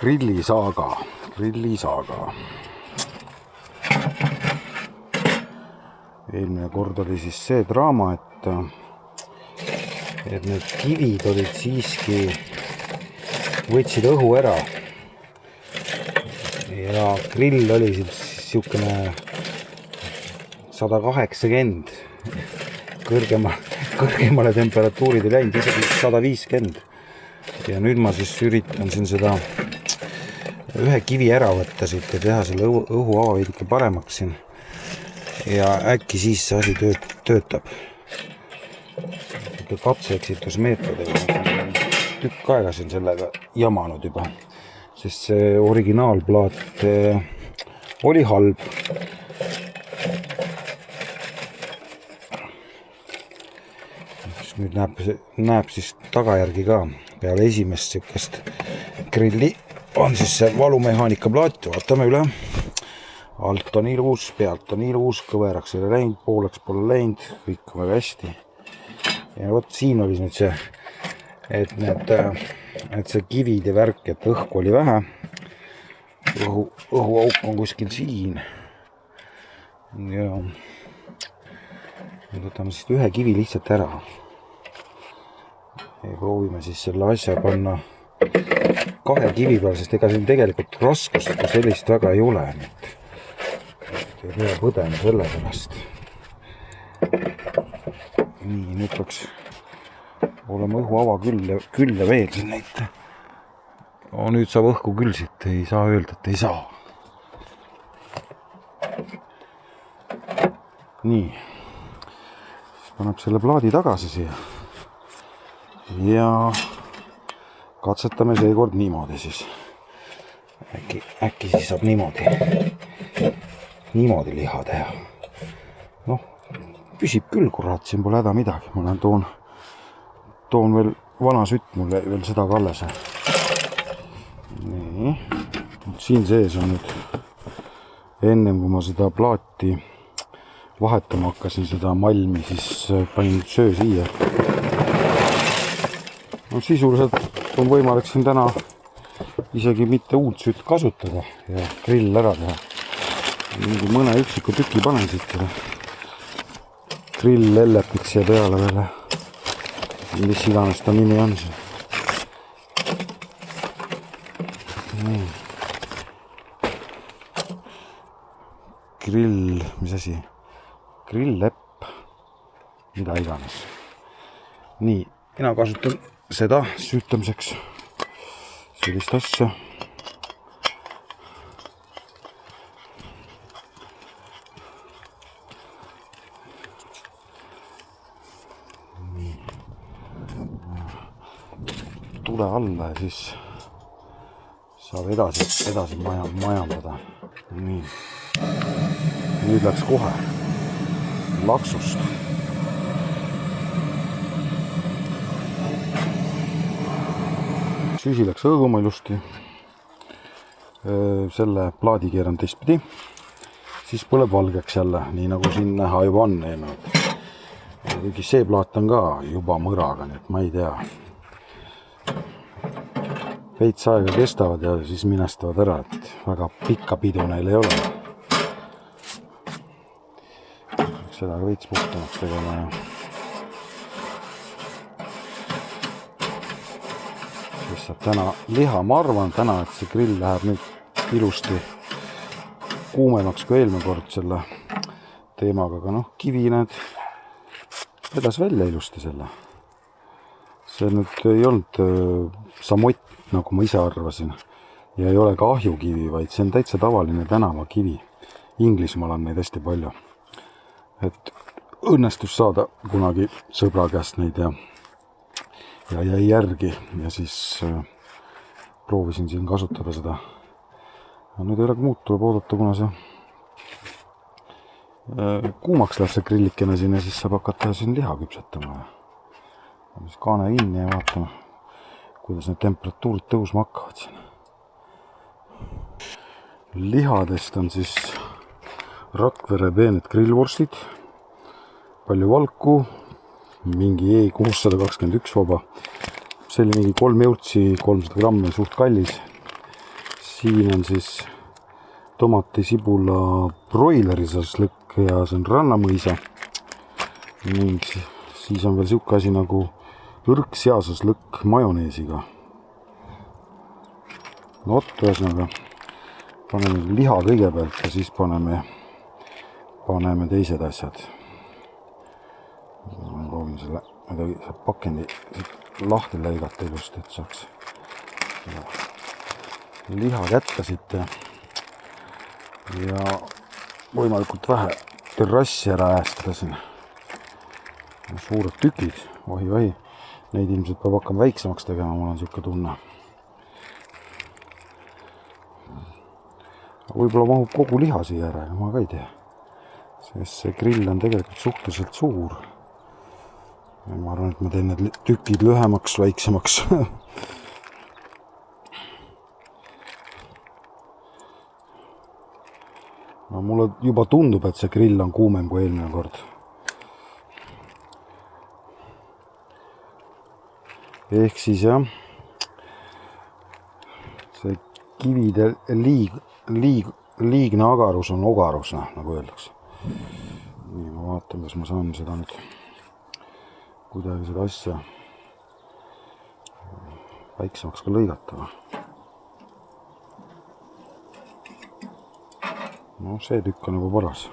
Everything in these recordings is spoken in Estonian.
Grillisaaga. Eelmine kord oli siis see draama, et need kivid olid siiski, võtsid õhu ära. Ja grill oli siis siukene 180 kõrgemale temperatuurid ei läinud, isegi 150. Ja nüüd ma siis üritan siin seda ühe kivi ära võtta siit ja teha selle õhuava veidike paremaks siin. Ja äkki siis see asi töötab. Katse-eksitusmeetodega tükk aega siin sellega jamanud juba, sest see originaalplaat oli halb. Nüüd näeb siis tagajärgi ka. Peale esimest sükest grilli on siis see valumehaanika plaat. Vaatame üle. Alt on ilus, pealt on ilus, kõveraks ei läinud, pooleks pole läinud, kõik on väga hästi. Ja võt siin oli nüüd see, et see kivid ja värk, et õhku oli vähe. Õhuauk on kuskil siin. Ja võtame siis ühe kivi lihtsalt ära. Ja proovime siis selle asja panna 2 kivi peal, sest ega siin tegelikult raskust kui sellist väga ei ole. Ei pea põdema selle pärast. Nii, nüüd peaks olema õhuava küll ja veel siin näita. Nüüd saab õhku küll siit, ei saa öelda, et ei saa. Nii, siis paneb selle plaadi tagasi siia. Ja katsetame seekord niimoodi siis. Äkki siis saab niimoodi liha teha. Noh, püsib küll, kurat, siin pole häda midagi. Ma toon veel vana sütt mulle veel seda ka alles. Nii, siin sees on nüüd, ennem kui ma seda plaati vahetama hakkasin, seda malmi, siis panin söö siia. No, sisuliselt on võimalik siin täna isegi mitte uut sütt kasutada ja grill ära teha. Mingi mõne üksiku tüki panen siit. Grill LFX ja peale veel. Mis iganes ta nimi on see. Grill, mis asi? Grill-lepp. Mida iganes. Nii, mina kasutan seda süütamiseks. Sellist asja. Tule alla ja siis saab edasi majandada. Nii. Nüüd läks kohe laksust. Süsi läks õõguma ilusti. Selle plaadi keeran teistpidi. Siis põleb valgeks jälle, nii nagu siin näha juba on. Kuigi see plaat on ka juba mõraga, nii et ma ei tea. Veits aega kestavad ja siis minestavad ära, et väga pikka pidu neil ei ole. Seda veits puhtamaks tegema ja siis saab täna liha. Ma arvan täna, et see grill läheb nüüd ilusti kuumemaks kui eelmine kord selle teemaga, aga noh, kivi need vedas välja ilusti selle. See nüüd ei olnud samott, nagu ma ise arvasin, ja ei ole ka ahjukivi, vaid see on täitsa tavaline tänavakivi. Inglismaal on neid hästi palju. Et õnnestus saada kunagi sõbra käest neid ja jäi järgi ja siis proovisin siin kasutada seda. Ja nüüd ei ole muud, tuleb oodata, kuna see kuumaks läheb see grillikene siin ja siis saab hakata siin liha küpsetama. Siis kaane kinni ja vaatame, kuidas need temperatuurid tõusma hakkavad siin. Lihadest on siis Rakvere peened grillvorstid, palju valku, mingi E621 vaba. See oli mingi 3 eurtsi, 300 grammi, suht kallis. siin on siis tomatisibula broileri šašlõkk ja see on rannamõisa. Ning siis on veel siuke asi nagu õrk seašašlõkk majoneesiga. No vot, ühesõnaga paneme liha kõigepealt ja siis paneme teised asjad. Ma proovin selle pakendi lahti lõigata ilusti, et saaks liha kätte siit ja võimalikult vähe terrassi ära äästada siin. Suured tükid, vahi. Neid ilmselt peab hakkama väiksemaks tegema, mul on siuke tunne. Võib-olla mahub kogu liha siia ära, ma ka ei tea. Sest see grill on tegelikult suhteliselt suur. Ja ma arvan, et ma teen need tükid lühemaks, väiksemaks. No, mulle juba tundub, et see grill on kuumem kui eelmine kord. Ehk siis jah, see kivide liigne agarus on ogarus, nagu öeldakse. Nii, ma vaatan, kas ma saan seda nüüd kuidagi seda asja väiksemaks ka lõigata. No see tükk on juba paras.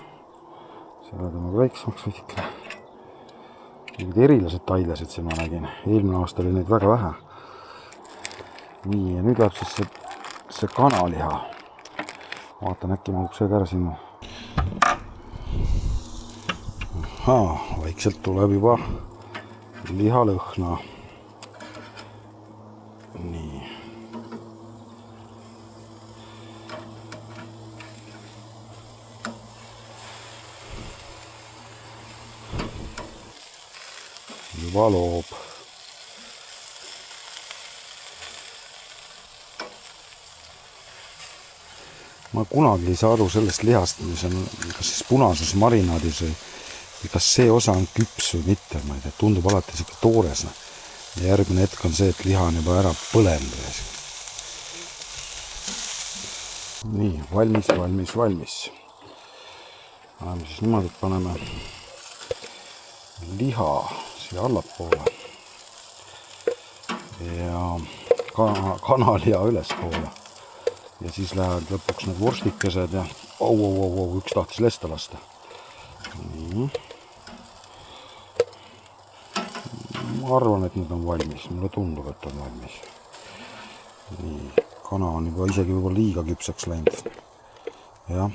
Selle tõmmab väiksemaks veidikene. Mingid erilased tailesid siin ma nägin. Eelmine aasta oli neid väga vähe. Nii, ja nüüd läheb siis see kanaliha. Vaatan, äkki mahub see ka ära sinna. Vaikselt tuleb juba lihalõhna. Nii. Juba loob. Ma kunagi ei saa aru sellest lihast, mis on kas siis punases marinaadis või kas see osa on küps või mitte. Ma ei tea, tundub alati siuke toores. Ja järgmine hetk on see, et liha on juba ära põlenud. Nii, valmis. Paneme siis niimoodi, et paneme liha siia allapoole ja kanaliha ülespoole. Ja siis lähevad lõpuks need vorstikesed ja üks tahtis lesta lasta. Nii. Ma arvan, et need on valmis. Mulle tundub, et on valmis. Nii. Kana on juba isegi võib-olla liiga küpseks läinud. Jah,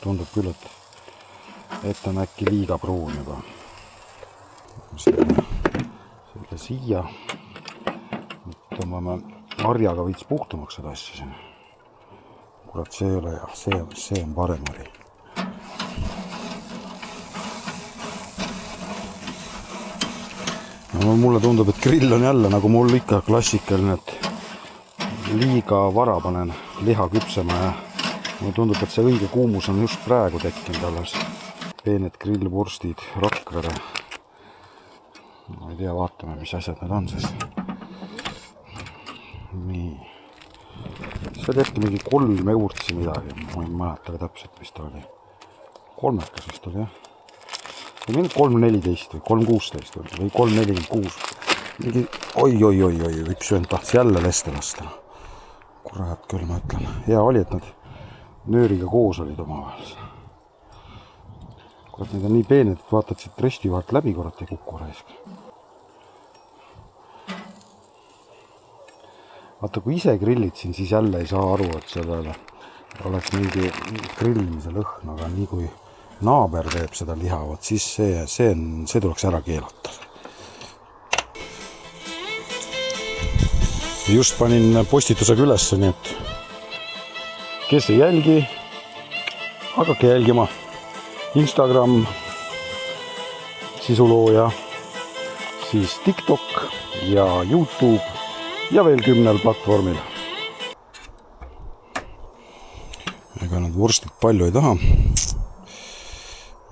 tundub küll, et on äkki liiga pruun juba. Selle siia. Tõmbame marjaga veits puhtumaks seda asja siin. Kurat, see ei ole hea, see on parem oli. No, mulle tundub, et grill on jälle nagu mul ikka klassikaline, et liiga vara panen liha küpsema ja mulle tundub, et see õige kuumus on just praegu tekkinud alles. Peened grillvorstid, Rakvere. Ma ei tea, vaatame, mis asjad need on siis. Nii. See tehti mingi 3 eurtsi midagi, ma ei mäleta täpselt, mis ta oli. 3 vist oli, jah. Või mingi 3.14 või 3.16 või 3.46. Mingi oi, üks vend tahtis jälle leste lasta. Kurat küll, ma ütlen. Hea oli, et nad nööriga koos olid omavahel. Kurat, need on nii peened, et vaatad siit resti vahelt läbi korrat ei kukku raisk. Vaata, kui ise grillid siin, siis jälle ei saa aru, et sellele oleks mingi grillimise lõhn, aga nii kui naaber teeb seda liha, siis see tuleks ära keelata. Just panin postitusega üles, nii et kes ei jälgi, hakake jälgima. Instagram, sisulooja, siis TikTok ja YouTube ja veel 10 platvormil. Ega need vorstid palju ei taha.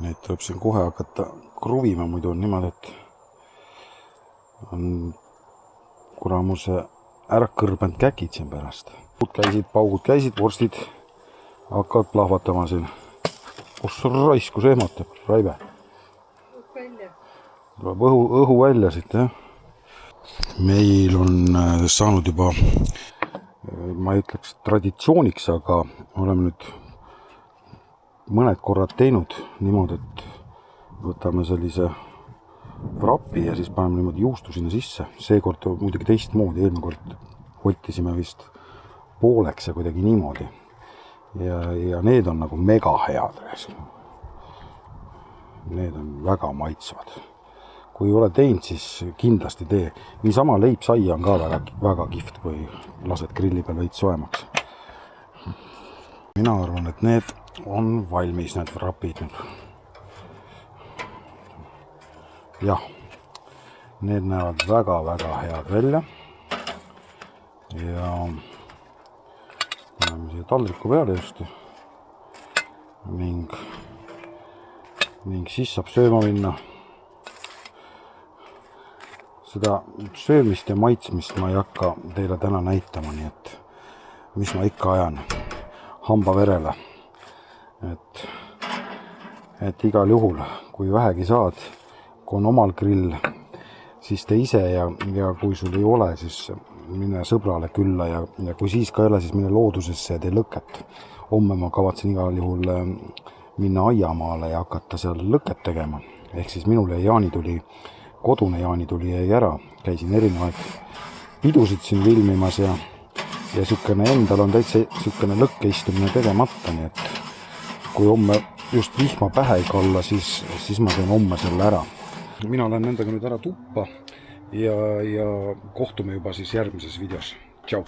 Neid tuleb siin kohe hakata kruvima, muidu on niimoodi, et on kuna mul see ära kõrbenud käkid siin pärast. paugud käisid, vorstid hakkavad plahvatama siin. Kus raisku see ehmatab, raibe. Tuleb õhu välja siit, jah. Meil on saanud juba, ma ei ütleks traditsiooniks, aga oleme nüüd mõned korrad teinud niimoodi, et võtame sellise vrapi ja siis paneme niimoodi juustu sinna sisse. Seekord muidugi teistmoodi, eelmine kord võttisime vist pooleks ja kuidagi niimoodi. Ja need on nagu mega head. Need on väga maitsvad. Kui ei ole teinud, siis kindlasti tee. Niisama leipsaia on ka väga kihvt, kui lased grilli peal veits soemaks. Mina arvan, et need on valmis, need vrapid nüüd. Jah, need näevad väga head välja. Ja paneme siia taldriku peale just. Ning siis saab sööma minna. Seda söömist ja maitsmist ma ei hakka teile täna näitama, nii et mis ma ikka ajan hamba verele. Et igal juhul, kui vähegi saad, kui on omal grill, siis tee ise ja kui sul ei ole, siis mine sõbrale külla ja kui siis ka ei ole, siis mine loodusesse ja tee lõket. Homme ma kavatsen igal juhul minna aiamaale ja hakata seal lõket tegema. Ehk siis minule kodune jaanituli jäi ära. Käisin erinevaid pidusid siin filmimas ja sükene endal on täitsa sükene lõkkeistumine tegemata, nii et kui homme just vihma pähe ei kalla, siis ma teen homme selle ära. Mina lähen nendega nüüd ära tuppa ja kohtume juba siis järgmises videos. Tšau!